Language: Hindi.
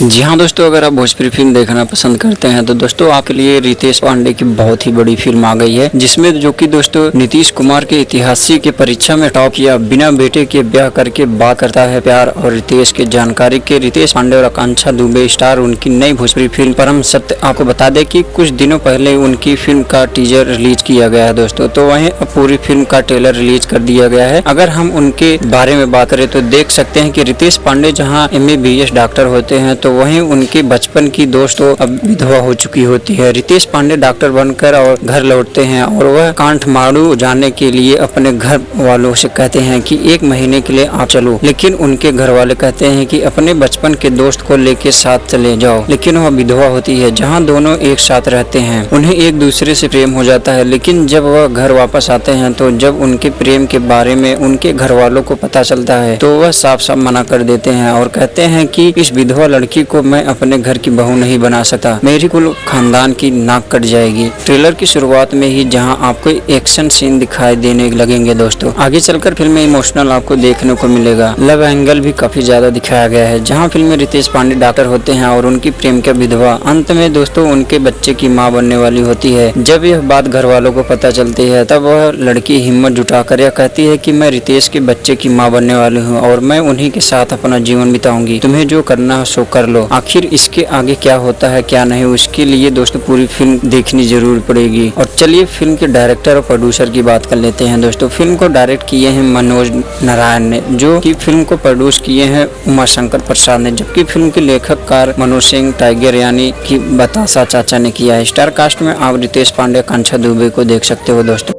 जी हाँ दोस्तों, अगर आप भोजपुरी फिल्म देखना पसंद करते हैं तो दोस्तों आपके लिए रितेश पांडे की बहुत ही बड़ी फिल्म आ गई है, जिसमें जो कि दोस्तों नीतीश कुमार के इतिहासी की परीक्षा में टॉप किया, बिना बेटे के ब्याह करके बात करता है प्यार और रितेश के जानकारी के रितेश पांडे और आकांक्षा दुबे स्टार उनकी नई भोजपुरी फिल्म परम सत्य। आपको बता दें कि कुछ दिनों पहले उनकी फिल्म का टीजर रिलीज किया गया है दोस्तों, तो वहीं अब पूरी फिल्म का ट्रेलर रिलीज कर दिया गया है। अगर हम उनके बारे में बात करें तो देख सकते हैं कि रितेश पांडे जहाँ MBBS डॉक्टर होते हैं तो वहीं उनके बचपन की दोस्त अब विधवा हो चुकी होती है। रितेश पांडे डॉक्टर बनकर और घर लौटते हैं और वह काठमांडू जाने के लिए अपने घर वालों से कहते हैं कि 1 महीने के लिए आप चलो, लेकिन उनके घर वाले कहते हैं कि अपने बचपन के दोस्त को लेके साथ चले जाओ। लेकिन वह विधवा होती है, जहाँ दोनों एक साथ रहते हैं। उन्हें एक दूसरे से प्रेम हो जाता है, लेकिन जब वह घर वापस आते हैं तो जब उनके प्रेम के बारे में उनके घर वालों को पता चलता है तो वह साफ साफ मना कर देते हैं और कहते हैं कि इस विधवा लड़की को मैं अपने घर की बहू नहीं बना सकता, मेरी कुल खानदान की नाक कट जाएगी। ट्रेलर की शुरुआत में ही जहां आपको एक्शन सीन दिखाई देने लगेंगे दोस्तों, आगे चलकर फिल्म में इमोशनल आपको देखने को मिलेगा। लव एंगल भी काफी ज्यादा दिखाया गया है, जहां फिल्म में रितेश पांडे डॉक्टर होते हैं और उनकी प्रेमिका विधवा अंत में दोस्तों उनके बच्चे की माँ बनने वाली होती है। जब यह बात घर वालों को पता चलती है तब वह लड़की हिम्मत जुटाकर यह कहती है कि मैं रितेश के बच्चे की माँ बनने वाली हूँ और मैं उन्हीं के साथ अपना जीवन बिताऊंगी, तुम्हें जो करना है सो कर लो। आखिर इसके आगे क्या होता है क्या नहीं, उसके लिए दोस्तों पूरी फिल्म देखनी जरूर पड़ेगी। और चलिए फिल्म के डायरेक्टर और प्रोड्यूसर की बात कर लेते हैं दोस्तों। फिल्म को डायरेक्ट किए हैं मनोज नारायण ने, जो कि फिल्म को प्रोड्यूस किए हैं उमाशंकर प्रसाद ने, जबकि फिल्म के लेखककार मनोज सिंह टाइगर यानी कि बतासा चाचा ने किया है। स्टार कास्ट में आप रितेश पांडे, आकांक्षा दुबे को देख सकते हो दोस्तों।